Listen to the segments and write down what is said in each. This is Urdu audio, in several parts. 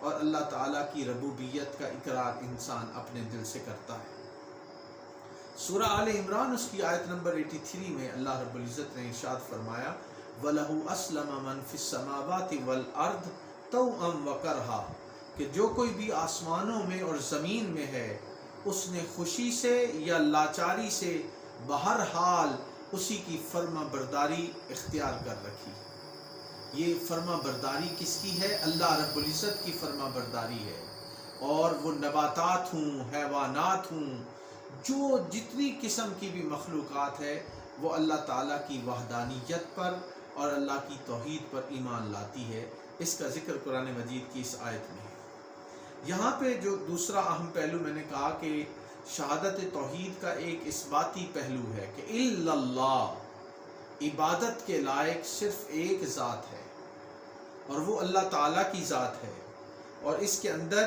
اور اللہ تعالیٰ کی ربوبیت کا اقرار انسان اپنے دل سے کرتا ہے۔ سورہ آل عمران اس کی آیت نمبر 83 میں اللہ رب العزت نے ارشاد فرمایا وَلَهُ أَسْلَمَ مَنْ فِي السَّمَاوَاتِ وَالْأَرْضِ طَوْعًا وَكَرْهًا کہ جو کوئی بھی آسمانوں میں اور زمین میں ہے اس نے خوشی سے یا لاچاری سے بہرحال اسی کی فرما برداری اختیار کر رکھی۔ یہ فرما برداری کس کی ہے؟ اللہ رب العزت کی فرما برداری ہے۔ اور وہ نباتات ہوں، حیوانات ہوں، جو جتنی قسم کی بھی مخلوقات ہے وہ اللہ تعالیٰ کی وحدانیت پر اور اللہ کی توحید پر ایمان لاتی ہے۔ اس کا ذکر قرآن مجید کی اس آیت میں ہے۔ یہاں پہ جو دوسرا اہم پہلو میں نے کہا کہ شہادت توحید کا ایک اثباتی پہلو ہے کہ الا اللہ، عبادت کے لائق صرف ایک ذات ہے اور وہ اللہ تعالیٰ کی ذات ہے، اور اس کے اندر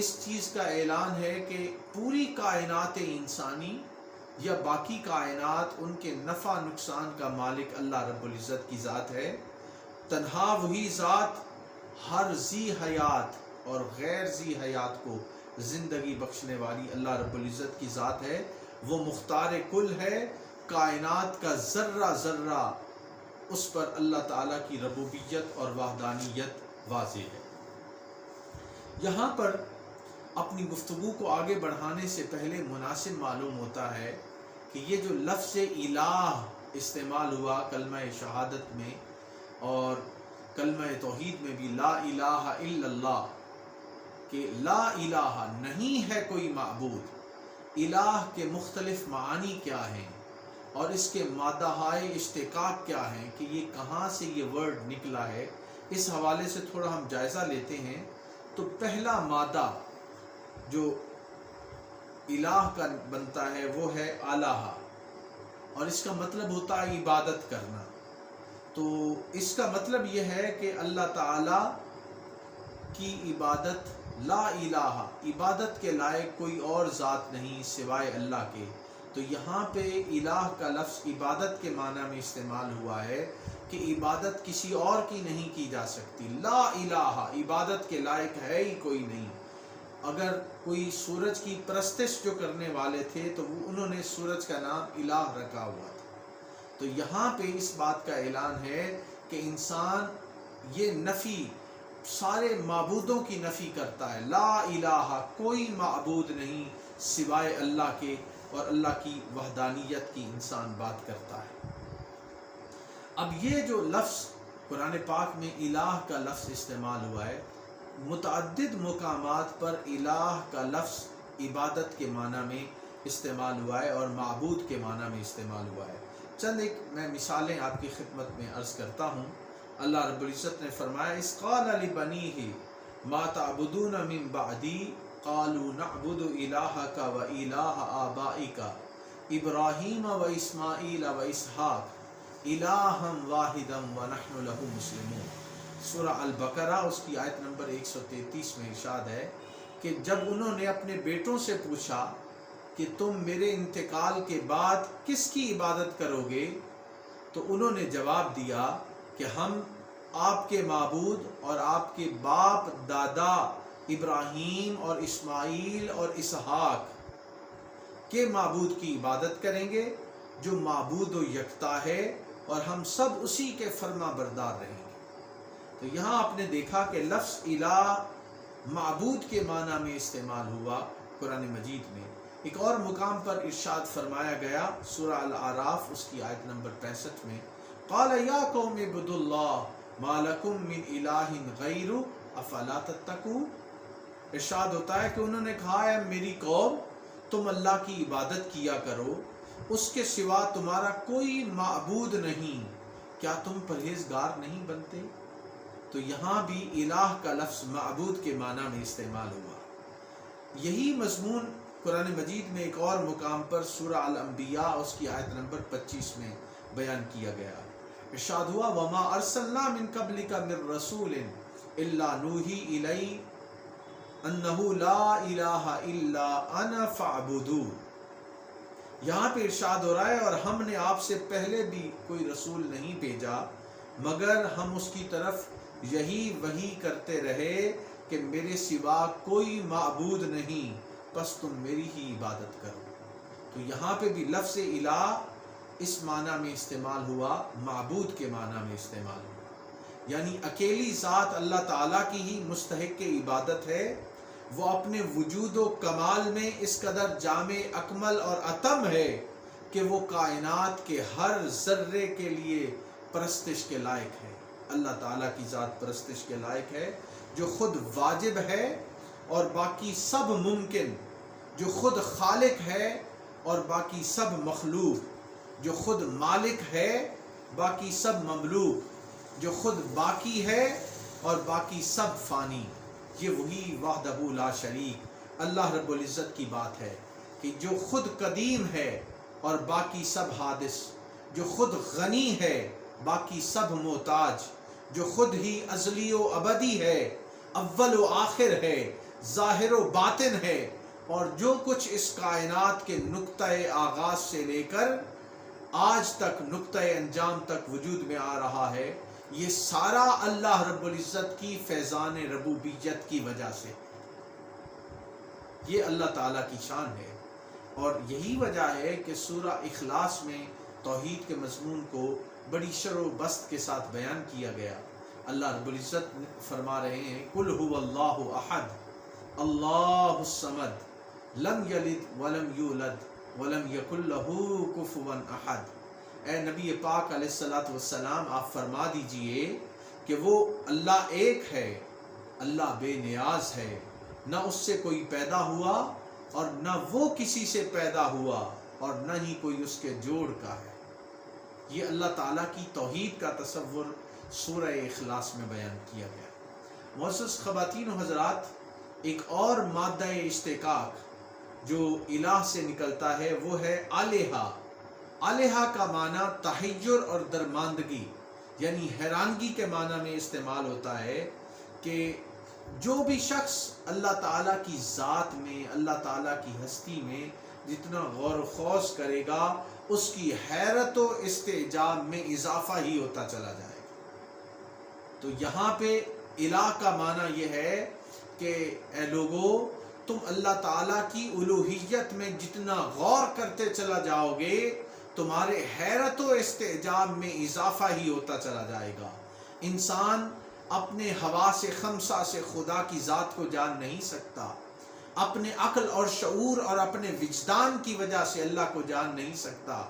اس چیز کا اعلان ہے کہ پوری کائنات انسانی یا باقی کائنات ان کے نفع نقصان کا مالک اللہ رب العزت کی ذات ہے۔ تنہا وہی ذات ہر ذی حیات اور غیر ذی حیات کو زندگی بخشنے والی اللہ رب العزت کی ذات ہے۔ وہ مختار کل ہے، کائنات کا ذرہ ذرہ اس پر اللہ تعالیٰ کی ربوبیت اور وحدانیت واضح ہے۔ یہاں پر اپنی گفتگو کو آگے بڑھانے سے پہلے مناسب معلوم ہوتا ہے کہ یہ جو لفظ الہ استعمال ہوا کلمہ شہادت میں اور کلمہ توحید میں بھی لا الہ الا اللہ، کہ لا الہ نہیں ہے کوئی معبود۔ الہ کے مختلف معانی کیا ہیں اور اس کے مادہائے اشتقاق کیا ہیں، کہ یہ کہاں سے یہ ورڈ نکلا ہے، اس حوالے سے تھوڑا ہم جائزہ لیتے ہیں۔ تو پہلا مادہ جو الہ کا بنتا ہے وہ ہے الہ، اور اس کا مطلب ہوتا ہے عبادت کرنا۔ تو اس کا مطلب یہ ہے کہ اللہ تعالیٰ کی عبادت، لا الہ، عبادت کے لائق کوئی اور ذات نہیں سوائے اللہ کے۔ تو یہاں پہ الہ کا لفظ عبادت کے معنی میں استعمال ہوا ہے کہ عبادت کسی اور کی نہیں کی جا سکتی۔ لا الہ، عبادت کے لائق ہے ہی کوئی نہیں۔ اگر کوئی سورج کی پرستش جو کرنے والے تھے تو انہوں نے سورج کا نام الہ رکھا ہوا تھا۔ تو یہاں پہ اس بات کا اعلان ہے کہ انسان یہ نفی، سارے معبودوں کی نفی کرتا ہے، لا الہ، کوئی معبود نہیں سوائے اللہ کے، اور اللہ کی وحدانیت کی انسان بات کرتا ہے۔ اب یہ جو لفظ قرآن پاک میں الہ کا لفظ استعمال ہوا ہے، متعدد مقامات پر الہ کا لفظ عبادت کے معنی میں استعمال ہوا ہے اور معبود کے معنی میں استعمال ہوا ہے۔ چند ایک میں مثالیں آپ کی خدمت میں عرض کرتا ہوں۔ اللہ رب العزت نے فرمایا اذ قال لبنیہ ما تعبدون من بعدی قالوا نعبد الہک و الہ آبائک ابراہیم و اسماعیل و اسحاق الہا واحدا ونحن لہ مسلمون۔ سورہ البقرہ اس کی آیت نمبر 133 میں ارشاد ہے کہ جب انہوں نے اپنے بیٹوں سے پوچھا کہ تم میرے انتقال کے بعد کس کی عبادت کرو گے، تو انہوں نے جواب دیا کہ ہم آپ کے معبود اور آپ کے باپ دادا ابراہیم اور اسماعیل اور اسحاق کے معبود کی عبادت کریں گے جو معبود و یکتا ہے، اور ہم سب اسی کے فرما بردار رہیں گے۔ تو یہاں آپ نے دیکھا کہ لفظ الہ معبود کے معنی میں استعمال ہوا قرآن مجید میں۔ ایک اور مقام پر ارشاد فرمایا گیا سورہ الاعراف اس کی آیت نمبر 65 میں قال یا قوم اعبدوا اللہ ما لکم من الہ غیرہ افلا تتقون۔ ارشاد ہوتا ہے کہ انہوں نے کہا ہے میری قوم تم اللہ کی عبادت کیا کرو، اس کے سوا تمہارا کوئی معبود نہیں، کیا تم پرہیزگار نہیں بنتے؟ تو یہاں بھی الہ کا لفظ معبود کے معنی میں استعمال ہوا۔ یہی مضمون قرآن مجید میں ایک اور مقام پر سورہ الانبیاء اس کی آیت نمبر 25 میں بیان کیا گیا۔ ارشاد ہوا وَمَا أَرْسَلْنَا مِن قَبْلِكَ مِن رَّسُولٍ إِلَّا نُوحِي إِلَيْهِ أَنَّهُ لَا إِلَٰهَ إِلَّا أَنَا فَاعْبُدُونِ۔ یہاں پہ ارشاد ہو رہا ہے اور ہم نے آپ سے پہلے بھی کوئی رسول نہیں بھیجا مگر ہم اس کی طرف یہی وحی کرتے رہے کہ میرے سوا کوئی معبود نہیں، پس تم میری ہی عبادت کرو۔ تو یہاں پہ بھی لفظ الہ اس معنی میں استعمال ہوا، معبود کے معنی میں استعمال ہوا، یعنی اکیلی ذات اللہ تعالیٰ کی ہی مستحق عبادت ہے۔ وہ اپنے وجود و کمال میں اس قدر جامع اکمل اور اتم ہے کہ وہ کائنات کے ہر ذرے کے لیے پرستش کے لائق ہے۔ اللہ تعالیٰ کی ذات پرستش کے لائق ہے، جو خود واجب ہے اور باقی سب ممکن، جو خود خالق ہے اور باقی سب مخلوق، جو خود مالک ہے باقی سب مملوک، جو خود باقی ہے اور باقی سب فانی۔ یہ وہی وحدہ لا شریک اللہ رب العزت کی بات ہے کہ جو خود قدیم ہے اور باقی سب حادث، جو خود غنی ہے باقی سب محتاج، جو خود ہی ازلی و ابدی ہے، اول و آخر ہے، ظاہر و باطن ہے، اور جو کچھ اس کائنات کے نقطۂ آغاز سے لے کر آج تک نقطۂ انجام تک وجود میں آ رہا ہے، یہ سارا اللہ رب العزت کی فیضان ربوبیت کی وجہ سے۔ یہ اللہ تعالیٰ کی شان ہے، اور یہی وجہ ہے کہ سورہ اخلاص میں توحید کے مضمون کو بڑی شر و بست کے ساتھ بیان کیا گیا۔ اللہ رب العزت فرما رہے ہیں قل هو اللہ احد اللہ الصمد لم یلد ولم یولد ولم یکن لہ کفوا احد۔ اے نبی پاک علیہ الصلوۃ والسلام، آپ فرما دیجئے کہ وہ اللہ ایک ہے، اللہ بے نیاز ہے، نہ اس سے کوئی پیدا ہوا اور نہ وہ کسی سے پیدا ہوا، اور نہ ہی کوئی اس کے جوڑ کا ہے۔ یہ اللہ تعالیٰ کی توحید کا تصور سورہ اخلاص میں بیان کیا گیا۔ معزز خواتین و حضرات، ایک اور مادہ اشتقاق جو الہ سے نکلتا ہے وہ ہے الہا۔ الہا کا معنی تحیر اور درماندگی، یعنی حیرانگی کے معنی میں استعمال ہوتا ہے، کہ جو بھی شخص اللہ تعالیٰ کی ذات میں، اللہ تعالیٰ کی ہستی میں جتنا غور و خوض کرے گا، اس کی حیرت و استعجاب میں اضافہ ہی ہوتا چلا جائے گا۔ تو یہاں پہ الہ کا معنی یہ ہے کہ اے لوگو، تم اللہ تعالیٰ کی الوہیت میں جتنا غور کرتے چلا جاؤ گے، تمہارے حیرت و استعجاب میں اضافہ ہی ہوتا چلا جائے گا۔ انسان اپنے حواس خمسہ سے خدا کی ذات کو جان نہیں سکتا، اپنے عقل اور شعور اور اپنے وجدان کی وجہ سے اللہ کو جان نہیں سکتا۔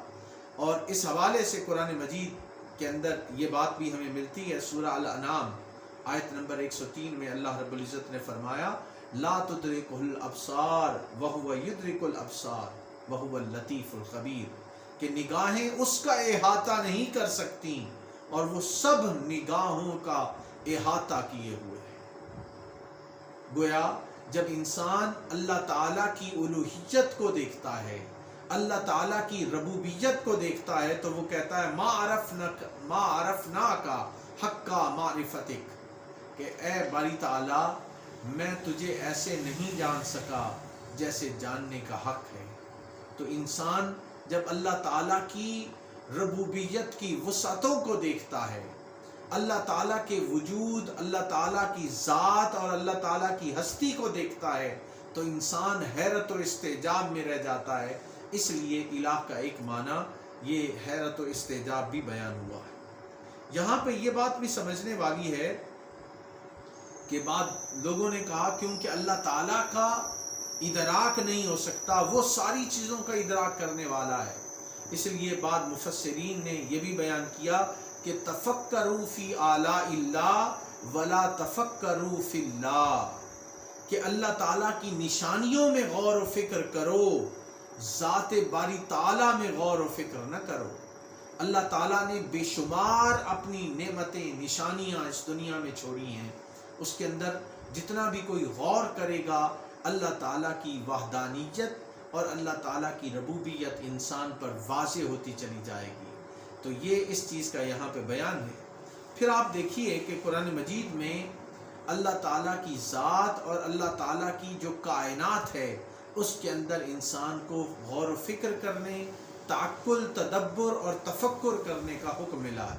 اور اس حوالے سے قرآن مجید کے اندر یہ بات بھی ہمیں ملتی ہے۔ سورہ الانعام آیت نمبر 103 میں اللہ رب العزت نے فرمایا لا تدرکہ الابصار وہو یدرک الابصار وہو اللطیف الخبیر، کہ نگاہیں اس کا احاطہ نہیں کر سکتی اور وہ سب نگاہوں کا احاطہ کیے ہوئے ہیں۔ گویا جب انسان اللہ تعالیٰ کی الوہیت کو دیکھتا ہے، اللہ تعالیٰ کی ربوبیت کو دیکھتا ہے، تو وہ کہتا ہے ما عرفناک حق معرفتک، کہ اے باری تعالیٰ، میں تجھے ایسے نہیں جان سکا جیسے جاننے کا حق ہے۔ تو انسان جب اللہ تعالیٰ کی ربوبیت کی وسعتوں کو دیکھتا ہے، اللہ تعالیٰ کے وجود، اللہ تعالیٰ کی ذات اور اللہ تعالیٰ کی ہستی کو دیکھتا ہے، تو انسان حیرت و استعجاب میں رہ جاتا ہے۔ اس لیے الہ کا ایک معنی یہ حیرت و استعجاب بھی بیان ہوا ہے۔ یہاں پہ یہ بات بھی سمجھنے والی ہے کہ بعد لوگوں نے کہا کیونکہ اللہ تعالیٰ کا ادراک نہیں ہو سکتا، وہ ساری چیزوں کا ادراک کرنے والا ہے، اس لیے بعد مفسرین نے یہ بھی بیان کیا کہ تفکروا فی آلاء اللہ ولا تفکروا فی اللہ، کہ اللہ تعالیٰ کی نشانیوں میں غور و فکر کرو، ذات باری تعالیٰ میں غور و فکر نہ کرو۔ اللہ تعالیٰ نے بے شمار اپنی نعمتیں، نشانیاں اس دنیا میں چھوڑی ہیں، اس کے اندر جتنا بھی کوئی غور کرے گا، اللہ تعالیٰ کی وحدانیت اور اللہ تعالیٰ کی ربوبیت انسان پر واضح ہوتی چلی جائے گی۔ تو یہ اس چیز کا یہاں پہ بیان ہے۔ پھر آپ دیکھیے کہ قرآن مجید میں اللہ تعالیٰ کی ذات اور اللہ تعالیٰ کی جو کائنات ہے، اس کے اندر انسان کو غور و فکر کرنے، تعقل، تدبر اور تفکر کرنے کا حکم ملا ہے۔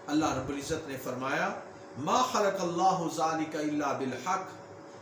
اللہ رب العزت نے فرمایا ما خلق اللہ ذالک الا بالحق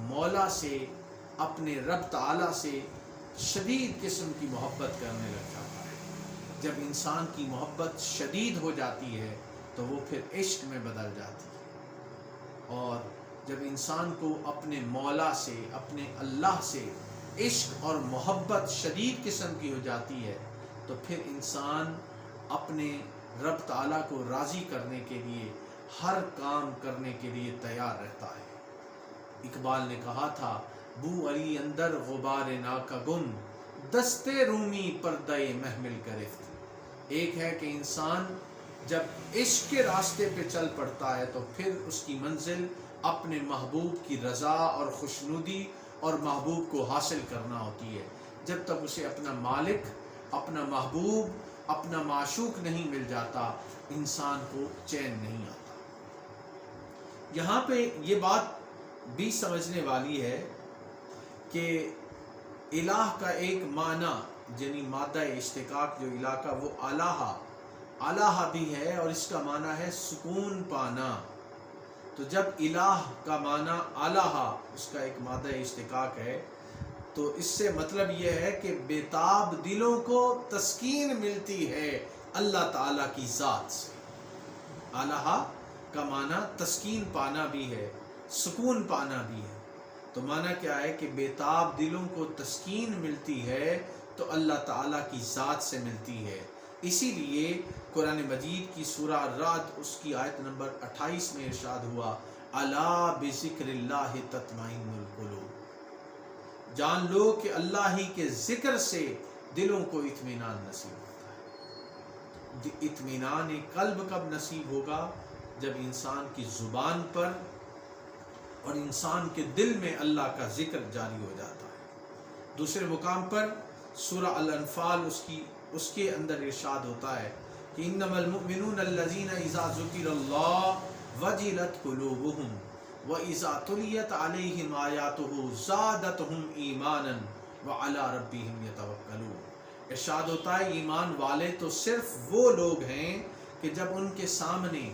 مولا سے، اپنے رب تعالیٰ سے شدید قسم کی محبت کرنے لگ جاتا ہے۔ جب انسان کی محبت شدید ہو جاتی ہے تو وہ پھر عشق میں بدل جاتی ہے، اور جب انسان کو اپنے مولا سے، اپنے اللہ سے عشق اور محبت شدید قسم کی ہو جاتی ہے تو پھر انسان اپنے رب تعالیٰ کو راضی کرنے کے لیے ہر کام کرنے کے لیے تیار رہتا ہے۔ اقبال نے کہا تھا، بو علی اندر غبار نا کا گن، دستے رومی پردہ محمل گرفت۔ ایک ہے کہ انسان جب عشق کے راستے پہ چل پڑتا ہے تو پھر اس کی منزل اپنے محبوب کی رضا اور خوشنودی اور محبوب کو حاصل کرنا ہوتی ہے۔ جب تک اسے اپنا مالک، اپنا محبوب، اپنا معشوق نہیں مل جاتا، انسان کو چین نہیں آتا۔ یہاں پہ یہ بات بھی سمجھنے والی ہے کہ الہ کا ایک معنی، یعنی مادہ اشتقاق جو الہ کا، وہ الہ بھی ہے، اور اس کا معنی ہے سکون پانا۔ تو جب الہ کا معنی الہ، اس کا ایک مادہ اشتقاق ہے، تو اس سے مطلب یہ ہے کہ بیتاب دلوں کو تسکین ملتی ہے اللہ تعالیٰ کی ذات سے۔ الہ کا معنی تسکین پانا بھی ہے، سکون پانا بھی ہے۔ تو معنی کیا ہے کہ بیتاب دلوں کو تسکین ملتی ہے تو اللہ تعالیٰ کی ذات سے ملتی ہے۔ اسی لیے قرآن مجید کی سورہ الرعد، اس کی آیت نمبر 28 میں ارشاد ہوا، الا بذکر اللہ تطمئن القلوب، جان لو کہ اللہ ہی کے ذکر سے دلوں کو اطمینان نصیب ہوتا ہے۔ اطمینان قلب کب نصیب ہوگا؟ جب انسان کی زبان پر اور انسان کے دل میں اللہ کا ذکر جاری ہو جاتا ہے۔ دوسرے مقام پر سورہ الانفال اس کے اندر ارشاد ہوتا ہے کہ انما المؤمنون الذین اذا ذکر اللہ وجلت قلوبہم واذا تلیت علیہم آیاتہ زادتہم ایمانا وعلی ربہم یتوکلون۔ ارشاد ہوتا ہے ایمان والے تو صرف وہ لوگ ہیں کہ جب ان کے سامنے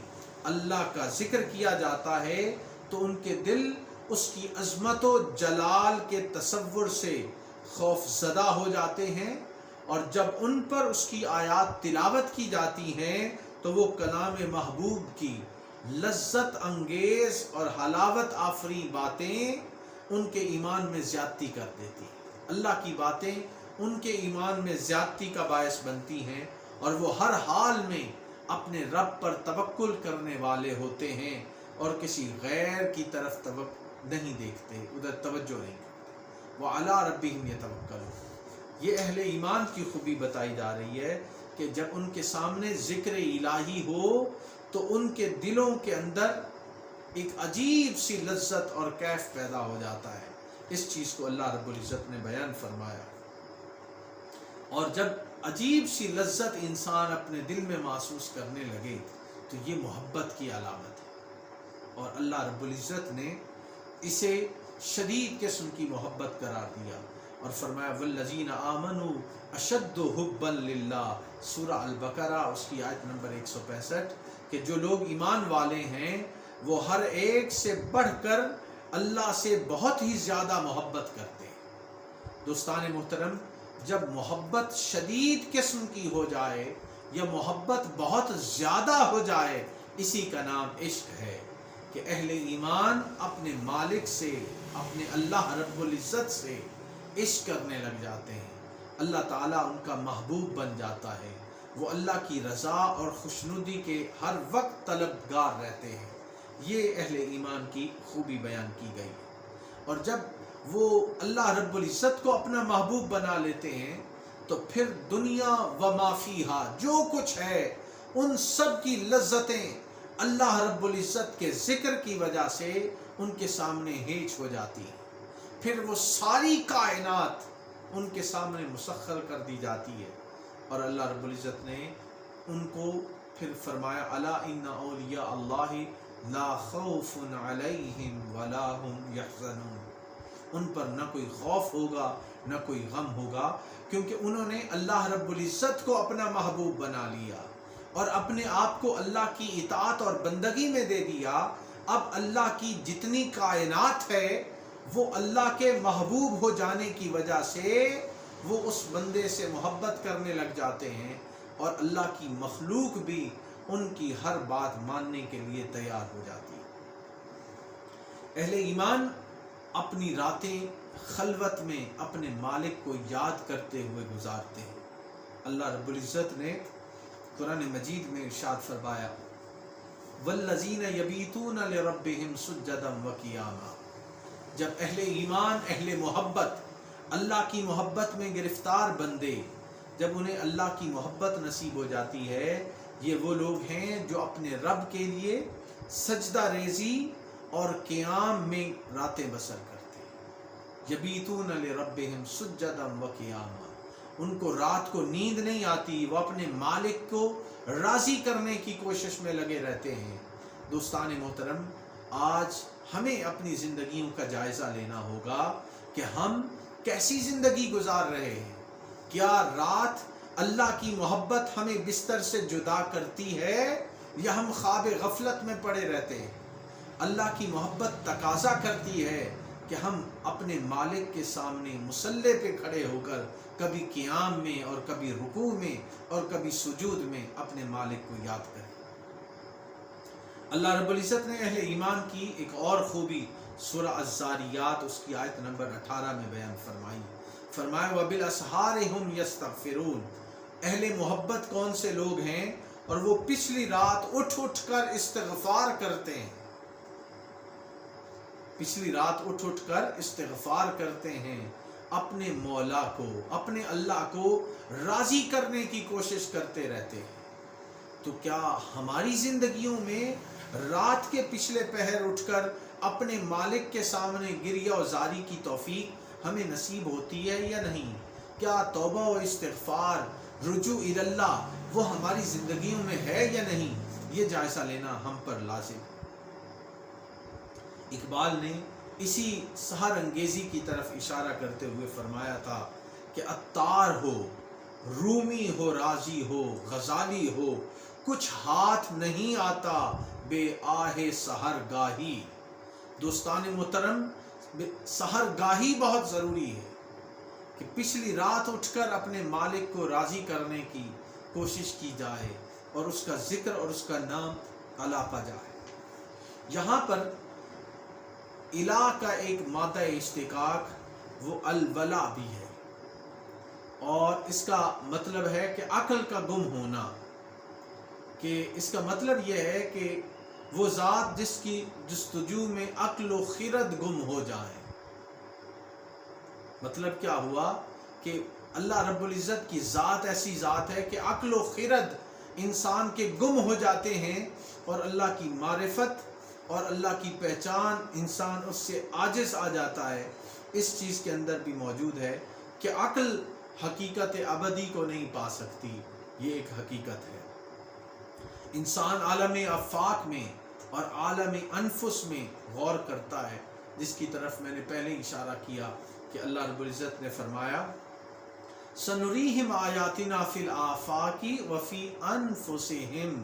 اللہ کا ذکر کیا جاتا ہے تو ان کے دل اس کی عظمت و جلال کے تصور سے خوف زدہ ہو جاتے ہیں، اور جب ان پر اس کی آیات تلاوت کی جاتی ہیں تو وہ کلام محبوب کی لذت انگیز اور حلاوت آفری باتیں ان کے ایمان میں زیادتی کر دیتی ہیں۔ اللہ کی باتیں ان کے ایمان میں زیادتی کا باعث بنتی ہیں، اور وہ ہر حال میں اپنے رب پر توکل کرنے والے ہوتے ہیں اور کسی غیر کی طرف نہیں دیکھتے، ادھر توجہ نہیں کرتے۔ وعلی ربہم یتوکلون، یہ اہل ایمان کی خوبی بتائی جا رہی ہے کہ جب ان کے سامنے ذکر الہی ہو تو ان کے دلوں کے اندر ایک عجیب سی لذت اور کیف پیدا ہو جاتا ہے۔ اس چیز کو اللہ رب العزت نے بیان فرمایا، اور جب عجیب سی لذت انسان اپنے دل میں محسوس کرنے لگے تو یہ محبت کی علامت ہے، اور اللہ رب العزت نے اسے شدید قسم کی محبت قرار دیا اور فرمایا والذین آمنوا اشد حبا للہ، سورہ البقرہ اس کی آیت نمبر 165، کہ جو لوگ ایمان والے ہیں وہ ہر ایک سے بڑھ کر اللہ سے بہت ہی زیادہ محبت کرتے ہیں۔ دوستان محترم، جب محبت شدید قسم کی ہو جائے یا محبت بہت زیادہ ہو جائے، اسی کا نام عشق ہے، کہ اہل ایمان اپنے مالک سے، اپنے اللہ رب العزت سے عشق کرنے لگ جاتے ہیں۔ اللہ تعالیٰ ان کا محبوب بن جاتا ہے، وہ اللہ کی رضا اور خوشنودی کے ہر وقت طلبگار رہتے ہیں۔ یہ اہل ایمان کی خوبی بیان کی گئی، اور جب وہ اللہ رب العزت کو اپنا محبوب بنا لیتے ہیں تو پھر دنیا و ما فیہا، جو کچھ ہے ان سب کی لذتیں اللہ رب العزت کے ذکر کی وجہ سے ان کے سامنے ہیچ ہو جاتی ہیں۔ پھر وہ ساری کائنات ان کے سامنے مسخر کر دی جاتی ہے، اور اللہ رب العزت نے ان کو پھر فرمایا الا ان اولیاء اللہ لا خوف علیہم ولا هم یحزنون، ان پر نہ کوئی خوف ہوگا نہ کوئی غم ہوگا، کیونکہ انہوں نے اللہ رب العزت کو اپنا محبوب بنا لیا اور اپنے آپ کو اللہ کی اطاعت اور بندگی میں دے دیا۔ اب اللہ کی جتنی کائنات ہے وہ اللہ کے محبوب ہو جانے کی وجہ سے وہ اس بندے سے محبت کرنے لگ جاتے ہیں، اور اللہ کی مخلوق بھی ان کی ہر بات ماننے کے لیے تیار ہو جاتی ہے۔ اہل ایمان اپنی راتیں خلوت میں اپنے مالک کو یاد کرتے ہوئے گزارتے ہیں۔ اللہ رب العزت نے قرآن مجید میں ارشاد فرمایا، والذین یبیتون لربہم سجدا وقیاما۔ جب اہل ایمان، اہل محبت، اللہ کی محبت میں گرفتار بندے، جب انہیں اللہ کی محبت نصیب ہو جاتی ہے، یہ وہ لوگ ہیں جو اپنے رب کے لیے سجدہ ریزی اور قیام میں راتیں بسر کرتے ہیں۔ یبیتون لربہم سجدا وقیاما، ان کو رات کو نیند نہیں آتی، وہ اپنے مالک کو راضی کرنے کی کوشش میں لگے رہتے ہیں۔ دوستان محترم، آج ہمیں اپنی زندگیوں کا جائزہ لینا ہوگا کہ ہم کیسی زندگی گزار رہے ہیں۔ کیا رات اللہ کی محبت ہمیں بستر سے جدا کرتی ہے یا ہم خواب غفلت میں پڑے رہتے ہیں؟ اللہ کی محبت تقاضا کرتی ہے کہ ہم اپنے مالک کے سامنے مصلی پہ کھڑے ہو کر کبھی قیام میں اور کبھی رکوع میں اور کبھی سجود میں اپنے مالک کو یاد کریں۔ اللہ رب العزت نے اہل ایمان کی ایک اور خوبی سورہ الزاریات اس کی آیت نمبر 18 میں بیان فرمایا وَبِالْأَسْحَارِ هُمْ يَسْتَغْفِرُونَ۔ اہل محبت کون سے لوگ ہیں؟ اور وہ پچھلی رات اٹھ کر استغفار کرتے ہیں، پچھلی رات اٹھ کر استغفار کرتے ہیں، اپنے مولا کو، اپنے اللہ کو راضی کرنے کی کوشش کرتے رہتے ہیں۔ تو کیا ہماری زندگیوں میں رات کے پچھلے پہر اٹھ کر اپنے مالک کے سامنے گریہ و زاری کی توفیق ہمیں نصیب ہوتی ہے یا نہیں؟ کیا توبہ و استغفار، رجوع اللہ وہ ہماری زندگیوں میں ہے یا نہیں؟ یہ جائزہ لینا ہم پر لازم ہے۔ اقبال نے اسی سحر انگیزی کی طرف اشارہ کرتے ہوئے فرمایا تھا کہ عطار ہو، رومی ہو، رازی ہو، غزالی ہو، کچھ ہاتھ نہیں آتا بے آہ سحر گاہی۔ دوستان محترم، سحر گاہی بہت ضروری ہے کہ پچھلی رات اٹھ کر اپنے مالک کو راضی کرنے کی کوشش کی جائے اور اس کا ذکر اور اس کا نام الاپا جائے۔ یہاں پر الہ کا ایک مادہ اشتقاق وہ الولا بھی ہے، اور اس کا مطلب ہے کہ عقل کا گم ہونا، کہ اس کا مطلب یہ ہے کہ وہ ذات جس کی جستجو میں عقل و خرد گم ہو جائیں۔ مطلب کیا ہوا کہ اللہ رب العزت کی ذات ایسی ذات ہے کہ عقل و خرد انسان کے گم ہو جاتے ہیں، اور اللہ کی معرفت اور اللہ کی پہچان انسان اس سے عاجز آ جاتا ہے۔ اس چیز کے اندر بھی موجود ہے کہ عقل حقیقت ابدی کو نہیں پا سکتی، یہ ایک حقیقت ہے۔ انسان عالم آفاق میں اور عالم انفس میں غور کرتا ہے، جس کی طرف میں نے پہلے اشارہ کیا کہ اللہ رب العزت نے فرمایا سنریہم آیاتنا فی الآفاق وفی انفسہم۔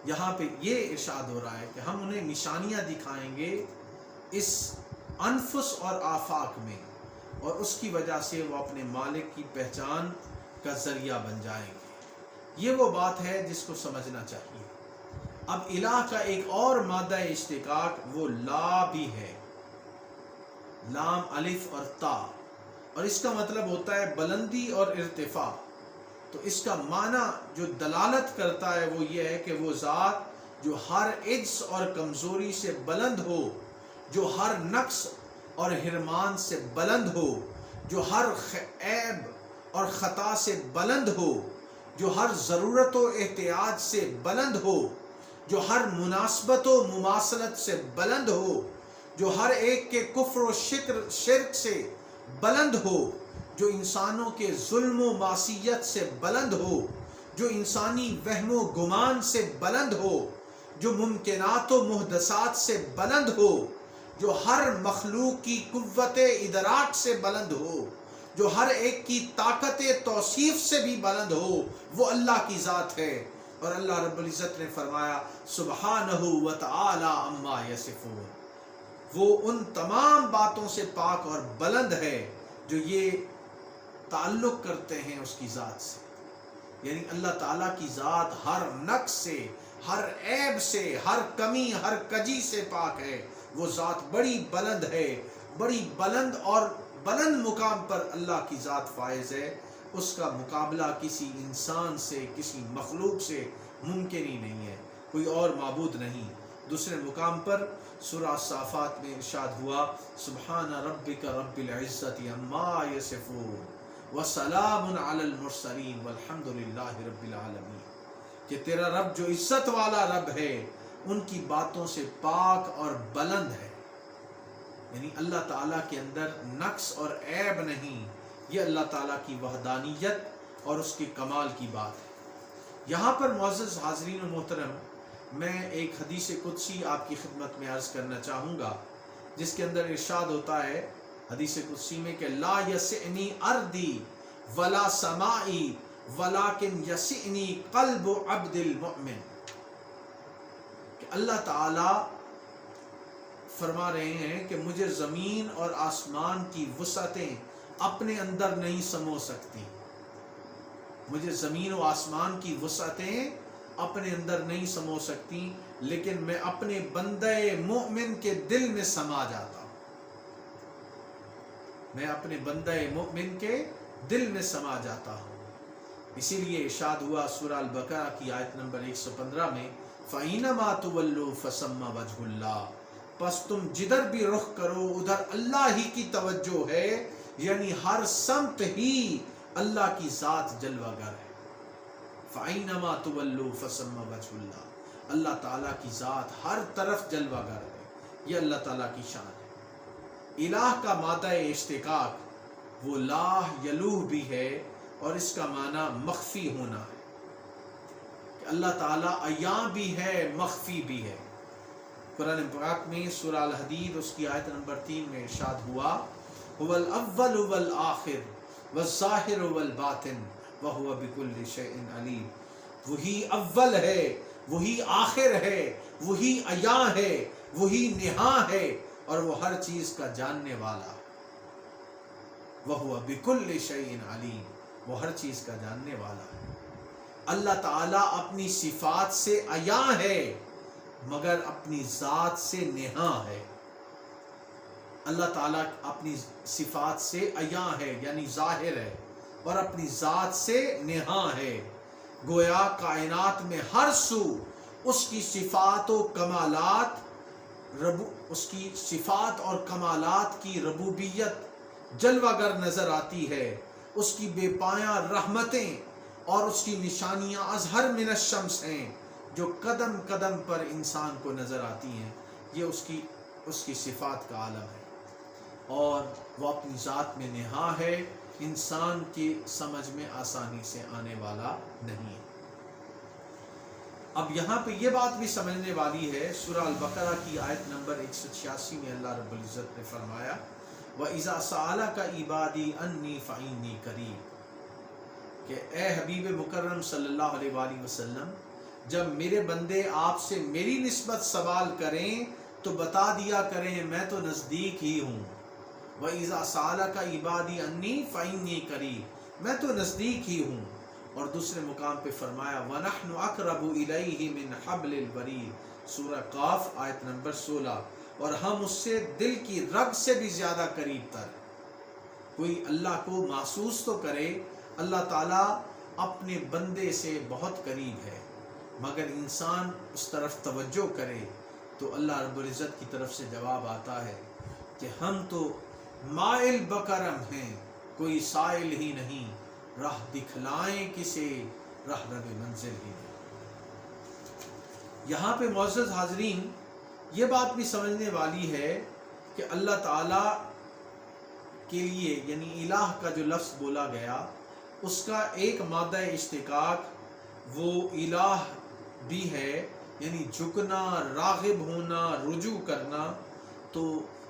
یہاں پہ یہ ارشاد ہو رہا ہے کہ ہم انہیں نشانیاں دکھائیں گے اس انفس اور آفاق میں، اور اس کی وجہ سے وہ اپنے مالک کی پہچان کا ذریعہ بن جائیں گے۔ یہ وہ بات ہے جس کو سمجھنا چاہیے۔ اب الہ کا ایک اور مادہ اشتقاق وہ لا بھی ہے، لام الف اور تا، اور اس کا مطلب ہوتا ہے بلندی اور ارتفاع۔ تو اس کا معنی جو دلالت کرتا ہے وہ یہ ہے کہ وہ ذات جو ہر عجز اور کمزوری سے بلند ہو، جو ہر نقص اور حرمان سے بلند ہو، جو ہر عیب اور خطا سے بلند ہو، جو ہر ضرورت و احتیاج سے بلند ہو، جو ہر مناسبت و مماثلت سے بلند ہو، جو ہر ایک کے کفر و شرک سے بلند ہو، جو انسانوں کے ظلم و معصیت سے بلند ہو، جو انسانی وہم و گمان سے بلند ہو، جو ممکنات و محدثات سے بلند ہو، جو ہر مخلوق کی قوت ادراک سے بلند ہو، جو ہر ایک کی طاقت توصیف سے بھی بلند ہو، وہ اللہ کی ذات ہے۔ اور اللہ رب العزت نے فرمایا سبحانہ وتعالی عما یصفون، وہ ان تمام باتوں سے پاک اور بلند ہے جو یہ تعلق کرتے ہیں اس کی ذات سے. یعنی اللہ تعالیٰ کی ذات ہر نقص سے، ہر عیب سے، ہر کمی، ہر کجی سے پاک ہے. وہ ذات بڑی بلند ہے، بڑی بلند اور بلند مقام پر اللہ کی ذات فائز ہے. اس کا مقابلہ کسی انسان سے، کسی مخلوق سے ممکن ہی نہیں ہے. کوئی اور معبود نہیں. دوسرے مقام پر سورہ صافات میں ارشاد ہوا سبحان ربک رب العزت عما یصفون وسلام علی المرسلین والحمد للہ رب العالمین، کہ تیرا رب جو عزت والا رب ہے ان کی باتوں سے پاک اور بلند ہے. یعنی اللہ تعالیٰ کے اندر نقص اور عیب نہیں. یہ اللہ تعالیٰ کی وحدانیت اور اس کے کمال کی بات ہے. یہاں پر معزز حاضرین و محترم، میں ایک حدیث قدسی آپ کی خدمت میں عرض کرنا چاہوں گا، جس کے اندر ارشاد ہوتا ہے حدیث قدسی میں کہ لا یسعنی ارضی ولا سمائی ولیکن یسعنی قلب عبد المؤمن. کہ اللہ تعالی فرما رہے ہیں کہ مجھے زمین اور آسمان کی وسعتیں اپنے اندر نہیں سمو سکتی. مجھے زمین و آسمان کی وسعتیں اپنے اندر نہیں سمو سکتی، لیکن میں اپنے بندے مومن کے دل میں سما جاتا ہوں. میں اپنے بندے مومن کے دل میں سما جاتا ہوں. اسی لیے ارشاد ہوا سورہ البقرہ کی آیت نمبر 115 میں فَإِنَّمَا تُوَلُّوا فَثَمَّ وَجْهُ اللَّهِ، پس تم جدھر بھی رخ کرو ادھر اللہ ہی کی توجہ ہے. یعنی ہر سمت ہی اللہ کی ذات جلوہ گر ہے. فَإِنَّمَا تُوَلُّوا فَثَمَّ وَجْهُ اللَّهِ، اللہ تعالیٰ کی ذات ہر طرف جلوہ گر ہے. یہ اللہ تعالیٰ کی شان ہے. الہ کا مادہ اشتقاق وہ لاہ یلوہ بھی ہے، اور اس کا معنی مخفی ہونا ہے. کہ اللہ تعالیٰ عیاں بھی ہے، مخفی بھی ہے. قرآن پاک میں سورہ الحدید اس کی آیت نمبر 3 میں ارشاد ہوا هو الاول والآخر والظاہر والباطن وهو بكل شيء علیم. وہی اول ہے، وہی آخر ہے، وہی عیاں ہے، وہی نہاں ہے، اور وہ ہر چیز کا جاننے والا. وَهُوَ بِكُلِّ شَيْءٍ عَلِيمٌ، وہ ہر چیز کا جاننے والا ہے. اللہ تعالیٰ اپنی صفات سے عیاں ہے مگر اپنی ذات سے نہاں ہے. اللہ تعالیٰ اپنی صفات سے عیاں ہے یعنی ظاہر ہے، اور اپنی ذات سے نہاں ہے. گویا کائنات میں ہر سو اس کی صفات و کمالات، اس کی صفات اور کمالات کی ربوبیت جلوہ گر نظر آتی ہے. اس کی بے پایاں رحمتیں اور اس کی نشانیاں اظہر من الشمس ہیں جو قدم قدم پر انسان کو نظر آتی ہیں. یہ اس کی صفات کا عالم ہے، اور وہ اپنی ذات میں نہاں ہے. انسان کی سمجھ میں آسانی سے آنے والا نہیں ہے. اب یہاں پہ یہ بات بھی سمجھنے والی ہے، سورہ البقرہ کی آیت نمبر 186 میں اللہ رب العزت نے فرمایا وَإِذَا سَأَلَكَ عِبَادِي أَنِّي فَإِنِّي قَرِيبٌ، کہ اے حبیب مکرم صلی اللہ علیہ وآلہ وسلم، جب میرے بندے آپ سے میری نسبت سوال کریں تو بتا دیا کریں میں تو نزدیک ہی ہوں. وَإِذَا سَأَلَكَ عِبَادِي أَنِّي فَإِنِّي قَرِيبٌ، میں تو نزدیک ہی ہوں. اور دوسرے مقام پہ فرمایا وَنَحْنُ أَقْرَبُ إِلَيْهِ مِنْ حَبْلِ الْوَرِيدِ، سورہ قاف آیت نمبر 16، اور ہم اس سے دل کی رگ سے بھی زیادہ قریب تر. کوئی اللہ کو محسوس تو کرے، اللہ تعالیٰ اپنے بندے سے بہت قریب ہے، مگر انسان اس طرف توجہ کرے تو اللہ رب العزت کی طرف سے جواب آتا ہے کہ ہم تو مائل بکرم ہیں، کوئی سائل ہی نہیں، راہ دکھلائیں کسے، راہ رب منزل ہی نہیں. یہاں پہ معزز حاضرین یہ بات بھی سمجھنے والی ہے کہ اللہ تعالیٰ کے لیے یعنی الہ کا جو لفظ بولا گیا اس کا ایک مادہ اشتقاق وہ الہ بھی ہے، یعنی جھکنا، راغب ہونا، رجوع کرنا. تو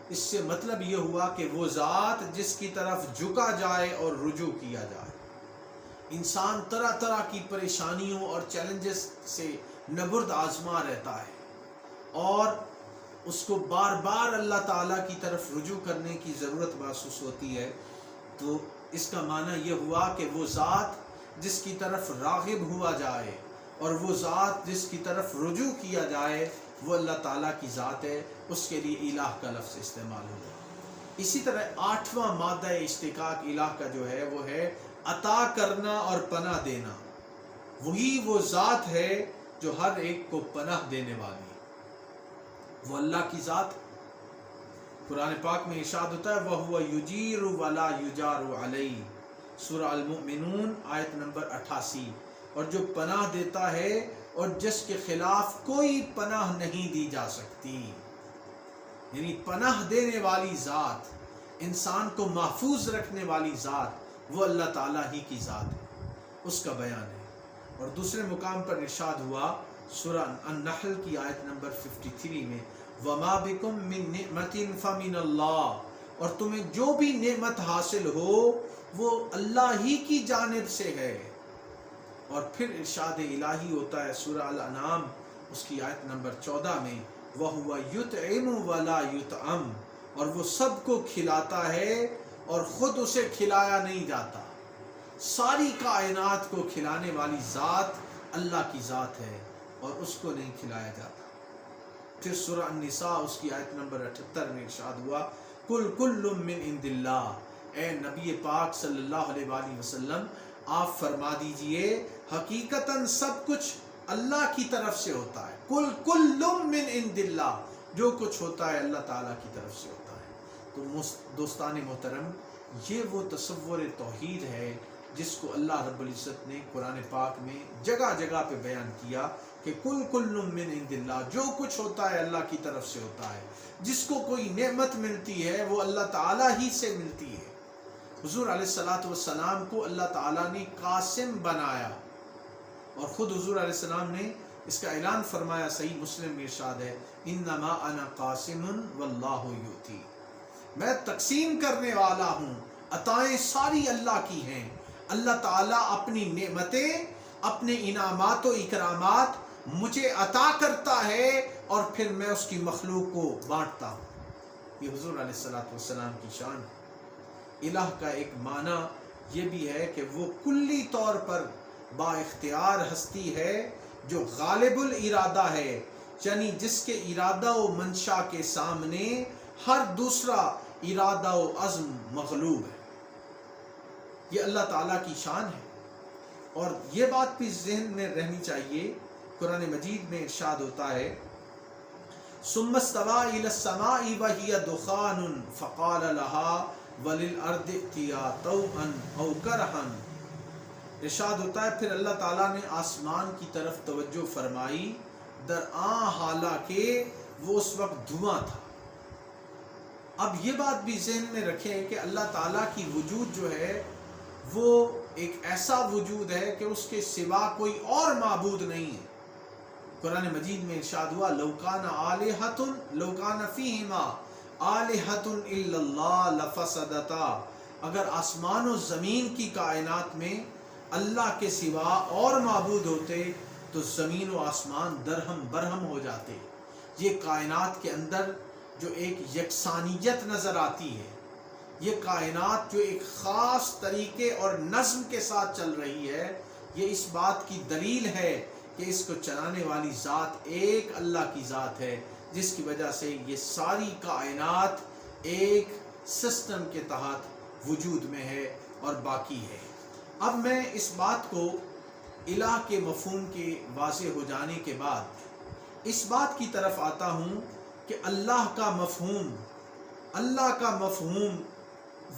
اس سے مطلب یہ ہوا کہ وہ ذات جس کی طرف جھکا جائے اور رجوع کیا جائے. انسان طرح طرح کی پریشانیوں اور چیلنجز سے نبرد آزما رہتا ہے، اور اس کو بار بار اللہ تعالیٰ کی طرف رجوع کرنے کی ضرورت محسوس ہوتی ہے، تو اس کا معنی یہ ہوا کہ وہ ذات جس کی طرف راغب ہوا جائے اور وہ ذات جس کی طرف رجوع کیا جائے وہ اللہ تعالیٰ کی ذات ہے، اس کے لیے الہ کا لفظ استعمال ہوا۔ اسی طرح 8واں مادہ اشتقاق الہ کا جو ہے وہ ہے عطا کرنا اور پناہ دینا۔ وہی وہ ذات ہے جو ہر ایک کو پناہ دینے والی ہے، وہ اللہ کی ذات۔ قرآن پاک میں ارشاد ہوتا ہے وَهُوَ يُجِيرُ وَلَا يُجَارُ عَلَيْهِ، سورہ المؤمنون آیت نمبر 88۔ اور جو پناہ دیتا ہے اور جس کے خلاف کوئی پناہ نہیں دی جا سکتی، یعنی پناہ دینے والی ذات، انسان کو محفوظ رکھنے والی ذات، وہ اللہ تعالیٰ ہی کی ذات ہے، اس کا بیان ہے۔ اور دوسرے مقام پر ارشاد ہوا سورہ النحل کی آیت نمبر 53 میں وَمَا بِكُم مِّن نِعْمَةٍ فَمِنَ اللَّهِ، اور تمہیں جو بھی نعمت حاصل ہو وہ اللہ ہی کی جانب سے ہے۔ اور پھر ارشاد الہی ہوتا ہے سورہ الانعام اس کی آیت نمبر 14 میں وَهُوَ يُطْعِمُ وَلَا يُطْعَمُ، اور وہ سب کو کھلاتا ہے اور خود اسے کھلایا نہیں جاتا۔ ساری کائنات کو کھلانے والی ذات اللہ کی ذات ہے اور اس کو نہیں کھلایا جاتا۔ پھر سورہ النساء اس کی آیت نمبر 78 میں ارشاد ہوا قُلْ كُلٌّ مِّنْ عِنْدِ اللَّهِ، اے نبی پاک صلی اللہ علیہ وآلہ وسلم آپ فرما دیجئے حقیقتاً سب کچھ اللہ کی طرف سے ہوتا ہے۔ قُلْ كُلٌّ مِّنْ عِنْدِ اللَّهِ، جو کچھ ہوتا ہے اللہ تعالیٰ کی طرف سے ہوتا ہے۔ تو دوستان محترم، یہ وہ تصور توحید ہے جس کو اللہ رب العزت نے قرآن پاک میں جگہ جگہ پہ بیان کیا کہ کل من عند اللہ، جو کچھ ہوتا ہے اللہ کی طرف سے ہوتا ہے۔ جس کو کوئی نعمت ملتی ہے وہ اللہ تعالیٰ ہی سے ملتی ہے۔ حضور علیہ الصلوۃ والسلام کو اللہ تعالیٰ نے قاسم بنایا، اور خود حضور علیہ السلام نے اس کا اعلان فرمایا، صحیح مسلم میں ارشاد ہے انما انا قاسم واللہ یؤتی، میں تقسیم کرنے والا ہوں، عطائیں ساری اللہ کی ہیں۔ اللہ تعالیٰ اپنی نعمتیں، اپنے انعامات و اکرامات مجھے عطا کرتا ہے اور پھر میں اس کی مخلوق کو بانٹتا ہوں۔ یہ حضور علیہ الصلوۃ والسلام کی شان ہے۔ الہ کا ایک معنی یہ بھی ہے کہ وہ کلی طور پر با اختیار ہستی ہے جو غالب الارادہ ہے، یعنی جس کے ارادہ و منشا کے سامنے ہر دوسرا ارادہ و عزم مغلوب ہے۔ یہ اللہ تعالیٰ کی شان ہے، اور یہ بات بھی ذہن میں رہنی چاہیے۔ قرآن مجید میں ارشاد ہوتا ہے ثم استوى الى السماء وهي دخان فقال لها وللارض ائتيا طوعا او كرها، ارشاد ہوتا ہے پھر اللہ تعالیٰ نے آسمان کی طرف توجہ فرمائی درآں حالانکہ وہ اس وقت دھواں تھا۔ اب یہ بات بھی ذہن میں رکھیں کہ اللہ تعالیٰ کی وجود جو ہے وہ ایک ایسا وجود ہے کہ اس کے سوا کوئی اور معبود نہیں ہے۔ قرآن مجید میں ارشاد ہوا لو کان فیہما آلہۃ الا اللہ لفسدتا، اگر آسمان و زمین کی کائنات میں اللہ کے سوا اور معبود ہوتے تو زمین و آسمان درہم برہم ہو جاتے۔ یہ کائنات کے اندر جو ایک یکسانیت نظر آتی ہے، یہ کائنات جو ایک خاص طریقے اور نظم کے ساتھ چل رہی ہے، یہ اس بات کی دلیل ہے کہ اس کو چلانے والی ذات ایک اللہ کی ذات ہے، جس کی وجہ سے یہ ساری کائنات ایک سسٹم کے تحت وجود میں ہے اور باقی ہے۔ اب میں اس بات کو الہ کے مفہوم کے واضح ہو جانے کے بعد اس بات کی طرف آتا ہوں کہ اللہ کا مفہوم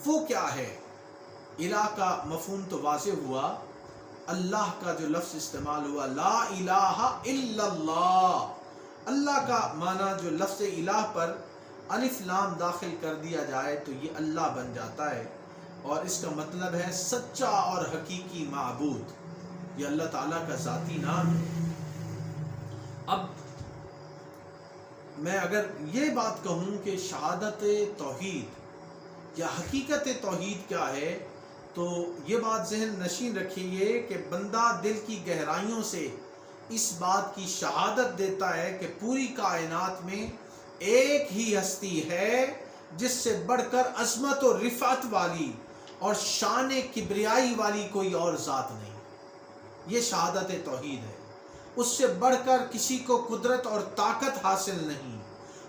وہ کیا ہے۔ الہ کا مفہوم تو واضح ہوا، اللہ کا جو لفظ استعمال ہوا لا الہ الا اللہ، اللہ کا معنی جو لفظ الہ پر الف لام داخل کر دیا جائے تو یہ اللہ بن جاتا ہے، اور اس کا مطلب ہے سچا اور حقیقی معبود۔ یہ اللہ تعالیٰ کا ذاتی نام ہے۔ اب میں اگر یہ بات کہوں کہ شہادت توحید یا حقیقت توحید کیا ہے، تو یہ بات ذہن نشین رکھیے کہ بندہ دل کی گہرائیوں سے اس بات کی شہادت دیتا ہے کہ پوری کائنات میں ایک ہی ہستی ہے جس سے بڑھ کر عظمت و رفعت والی اور شان کبریائی والی کوئی اور ذات نہیں. یہ شہادت توحید ہے. اس سے بڑھ کر کسی کو قدرت اور طاقت حاصل نہیں،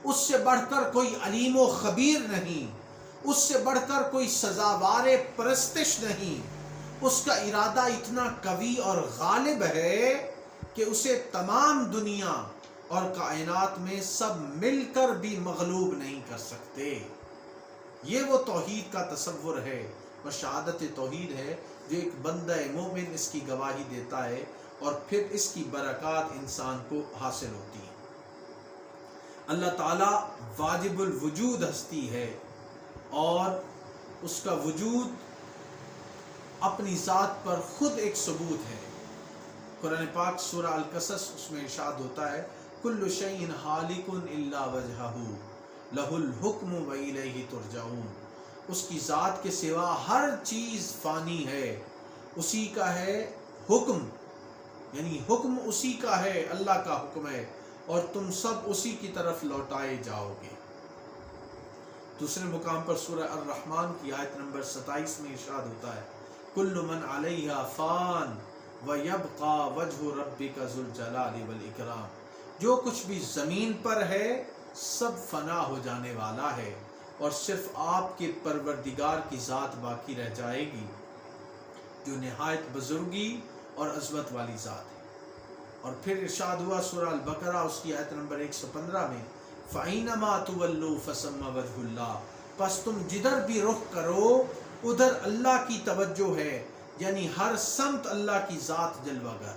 اس سے بڑھ کر کوئی علیم و خبیر نہیں، اس سے بڑھ کر کوئی سزاوار پرستش نہیں. اس کا ارادہ اتنا قوی اور غالب ہے کہ اسے تمام دنیا اور کائنات میں سب مل کر بھی مغلوب نہیں کر سکتے. یہ وہ توحید کا تصور ہے اور شہادت توحید ہے جو ایک بندہ مومن اس کی گواہی دیتا ہے اور پھر اس کی برکات انسان کو حاصل ہوتی ہے. اللہ تعالیٰ واجب الوجود ہستی ہے اور اس کا وجود اپنی ذات پر خود ایک ثبوت ہے. قرآن پاک سورہ القصص اس میں ارشاد ہوتا ہے کل شیء ہالک الا وجہہ لہ الحکم والیہ ترجعون. اس کی ذات کے سوا ہر چیز فانی ہے، اسی کا ہے حکم، یعنی حکم اسی کا ہے، اللہ کا حکم ہے اور تم سب اسی کی طرف لوٹائے جاؤ گے. دوسرے مقام پر سورہ الرحمن کی آیت نمبر 27 میں ارشاد ہوتا ہے کل من علیہا فان ویبقى وجہ ربک ذو الجلال والاکرام. جو کچھ بھی زمین پر ہے سب فنا ہو جانے والا ہے اور صرف آپ کے پروردگار کی ذات باقی رہ جائے گی جو نہایت بزرگی اور عظمت والی ذات ہے. اور پھر ارشاد ہوا سورہ البقرہ اس کی آیت نمبر 115 میں فَأَيْنَمَا تُوَلُّوا فَثَمَّ وَجْهُ اللَّهِ. پس تم جدھر بھی رخ کرو ادھر اللہ کی توجہ ہے، یعنی ہر سمت اللہ کی ذات جلوہ گر.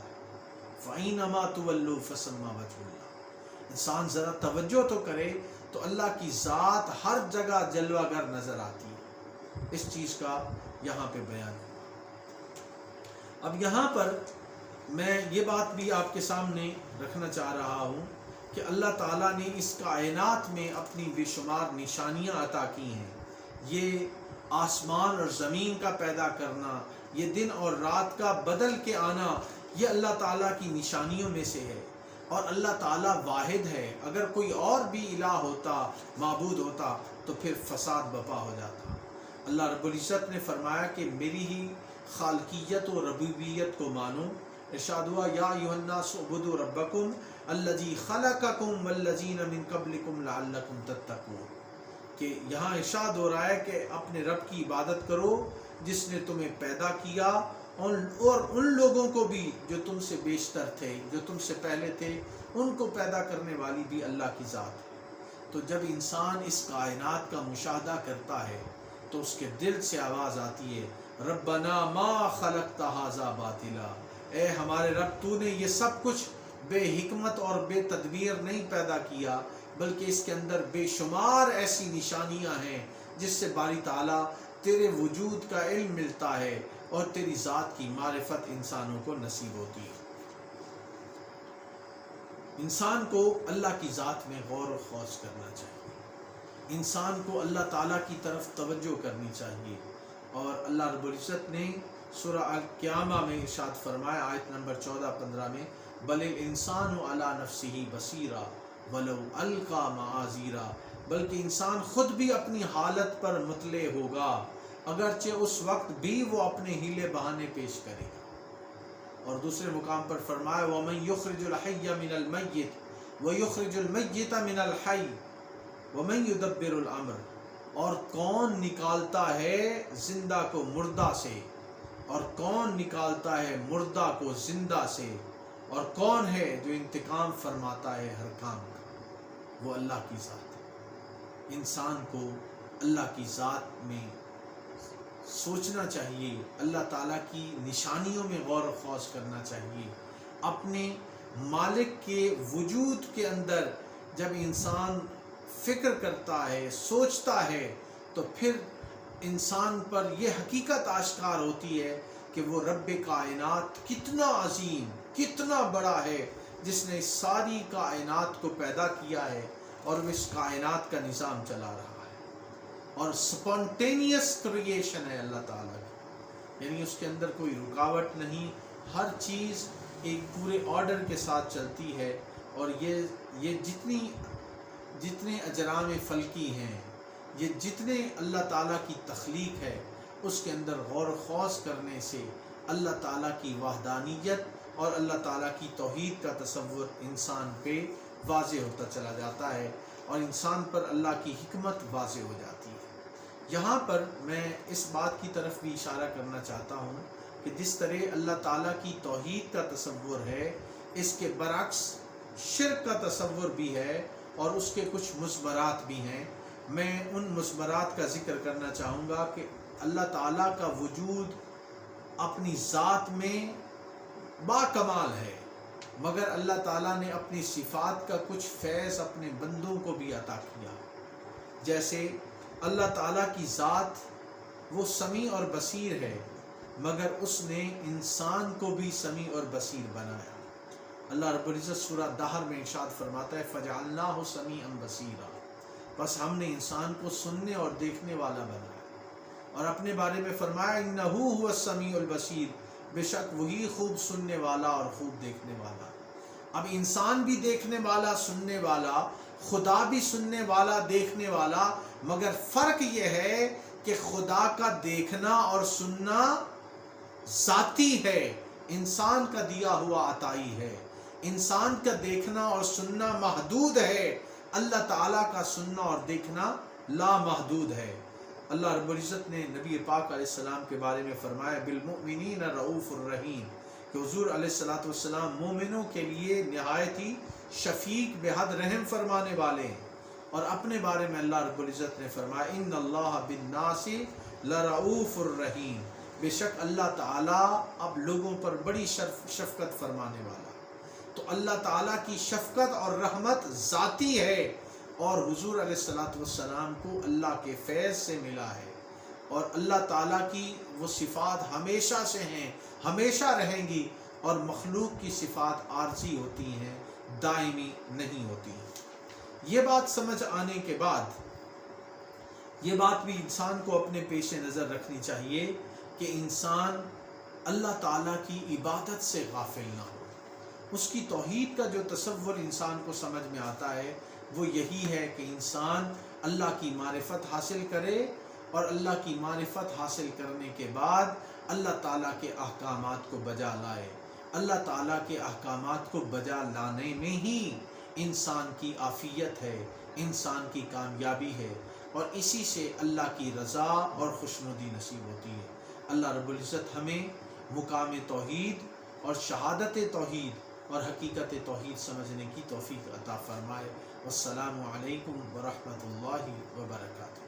فَأَيْنَمَا تُوَلُّوا فَثَمَّ وَجْهُ اللَّهِ. انسان ذرا توجہ تو کرے تو اللہ کی ذات ہر جگہ جلوہ گر نظر آتی ہے. اس چیز کا یہاں پہ بیان ہے. اب یہاں پر میں یہ بات بھی آپ کے سامنے رکھنا چاہ رہا ہوں کہ اللہ تعالیٰ نے اس کائنات میں اپنی بے شمار نشانیاں عطا کی ہیں. یہ آسمان اور زمین کا پیدا کرنا، یہ دن اور رات کا بدل کے آنا، یہ اللہ تعالیٰ کی نشانیوں میں سے ہے. اور اللہ تعالیٰ واحد ہے. اگر کوئی اور بھی الہ ہوتا، معبود ہوتا تو پھر فساد بپا ہو جاتا. اللہ رب العزت نے فرمایا کہ میری ہی خالقیت و ربوبیت کو مانو. ارشاد ہوا یا ایھا الناس اعبدوا ربکم الذی خلقکم والذین من قبلکم لعلکم تتقون. کہ یہاں ارشاد ہو رہا ہے کہ اپنے رب کی عبادت کرو جس نے تمہیں پیدا کیا اور ان لوگوں کو بھی جو تم سے بیشتر تھے، جو تم سے پہلے تھے، ان کو پیدا کرنے والی بھی اللہ کی ذات ہے. تو جب انسان اس کائنات کا مشاہدہ کرتا ہے تو اس کے دل سے آواز آتی ہے ربنا ما خلقت ھذا باطلا. اے ہمارے رب تو نے یہ سب کچھ بے حکمت اور بے تدبیر نہیں پیدا کیا، بلکہ اس کے اندر بے شمار ایسی نشانیاں ہیں جس سے باری تعالیٰ تیرے وجود کا علم ملتا ہے اور تیری ذات کی معرفت انسانوں کو نصیب ہوتی ہے. انسان کو اللہ کی ذات میں غور و خوض کرنا چاہیے. انسان کو اللہ تعالیٰ کی طرف توجہ کرنی چاہیے. اور اللہ رب العزت نے سورہ القیامہ میں ارشاد فرمایا آیت نمبر 14-15 میں بل الانسان علی نفسہ بصیرا ولو القی معاذیرا. بلکہ انسان خود بھی اپنی حالت پر مطلع ہوگا اگرچہ اس وقت بھی وہ اپنے ہیلے بہانے پیش کرے گا. اور دوسرے مقام پر فرمایا وَمَن يُخْرِجُ الْحَيَّ مِنَ الْمَيِّتِ وَيُخْرِجُ الْمَيِّتَ مِنَ الْحَيِّ وَمَن يُدَبِّرُ الْأَمْرَ. اور کون نکالتا ہے زندہ کو مردہ سے، اور کون نکالتا ہے مردہ کو زندہ سے، اور کون ہے جو انتقام فرماتا ہے ہر کام کا، وہ اللہ کی ذات ہے. انسان کو اللہ کی ذات میں سوچنا چاہیے، اللہ تعالیٰ کی نشانیوں میں غور و خوض کرنا چاہیے. اپنے مالک کے وجود کے اندر جب انسان فکر کرتا ہے، سوچتا ہے، تو پھر انسان پر یہ حقیقت آشکار ہوتی ہے کہ وہ رب کائنات کتنا عظیم، کتنا بڑا ہے، جس نے اس ساری کائنات کو پیدا کیا ہے اور وہ اس کائنات کا نظام چلا رہا ہے. اور سپونٹینیس کریشن ہے اللہ تعالیٰ کی، یعنی اس کے اندر کوئی رکاوٹ نہیں، ہر چیز ایک پورے آرڈر کے ساتھ چلتی ہے. اور یہ جتنی جتنے اجرام فلکی ہیں، یہ جتنے اللہ تعالیٰ کی تخلیق ہے، اس کے اندر غور و خوض کرنے سے اللہ تعالیٰ کی وحدانیت اور اللہ تعالیٰ کی توحید کا تصور انسان پہ واضح ہوتا چلا جاتا ہے، اور انسان پر اللہ کی حکمت واضح ہو جاتی ہے۔ یہاں پر میں اس بات کی طرف بھی اشارہ کرنا چاہتا ہوں کہ جس طرح اللہ تعالیٰ کی توحید کا تصور ہے، اس کے برعکس شرک کا تصور بھی ہے، اور اس کے کچھ مثبرات بھی ہیں۔ میں ان مثبرات کا ذکر کرنا چاہوں گا کہ اللہ تعالیٰ کا وجود اپنی ذات میں با کمال ہے، مگر اللہ تعالیٰ نے اپنی صفات کا کچھ فیض اپنے بندوں کو بھی عطا کیا۔ جیسے اللہ تعالیٰ کی ذات وہ سمیع اور بصیر ہے، مگر اس نے انسان کو بھی سمیع اور بصیر بنایا۔ اللہ رب العزت سورہ دہر میں ارشاد فرماتا ہے فَجَعَلْنَاهُ سَمِيعًا بَصِيرًا، بس ہم نے انسان کو سننے اور دیکھنے والا بنایا۔ اور اپنے بارے میں فرمایا اِنَّهُ هُوَ السَّمِيعُ الْبَصِيرُ، بے شک وہی خوب سننے والا اور خوب دیکھنے والا۔ اب انسان بھی دیکھنے والا، سننے والا، خدا بھی سننے والا، دیکھنے والا، مگر فرق یہ ہے کہ خدا کا دیکھنا اور سننا ذاتی ہے، انسان کا دیا ہوا عطائی ہے۔ انسان کا دیکھنا اور سننا محدود ہے، اللہ تعالیٰ کا سننا اور دیکھنا لامحدود ہے۔ اللہ رب العزت نے نبی پاک علیہ السلام کے بارے میں فرمایا بالمؤمنین رؤوف الرحیم، کہ حضور علیہ السلام مومنوں کے لیے نہایت ہی شفیق بے حد رحم فرمانے والے ہیں۔ اور اپنے بارے میں اللہ رب العزت نے فرمایا ان اللہ بالناس لرؤوف الرحیم، بے شک اللہ تعالیٰ اب لوگوں پر بڑی شفقت فرمانے والا۔ تو اللہ تعالیٰ کی شفقت اور رحمت ذاتی ہے، اور حضور علیہ السلام کو اللہ کے فیض سے ملا ہے، اور اللہ تعالیٰ کی وہ صفات ہمیشہ سے ہیں، ہمیشہ رہیں گی، اور مخلوق کی صفات عارضی ہوتی ہیں، دائمی نہیں ہوتی۔ یہ بات سمجھ آنے کے بعد یہ بات بھی انسان کو اپنے پیش نظر رکھنی چاہیے کہ انسان اللہ تعالیٰ کی عبادت سے غافل نہ ہو۔ اس کی توحید کا جو تصور انسان کو سمجھ میں آتا ہے وہ یہی ہے کہ انسان اللہ کی معرفت حاصل کرے، اور اللہ کی معرفت حاصل کرنے کے بعد اللہ تعالیٰ کے احکامات کو بجا لائے۔ اللہ تعالیٰ کے احکامات کو بجا لانے میں ہی انسان کی عافیت ہے، انسان کی کامیابی ہے، اور اسی سے اللہ کی رضا اور خوشنودی نصیب ہوتی ہے۔ اللہ رب العزت ہمیں مقام توحید اور شہادت توحید اور حقیقت توحید سمجھنے کی توفیق عطا فرمائے۔ والسلام علیکم ورحمۃ اللہ وبرکاتہ۔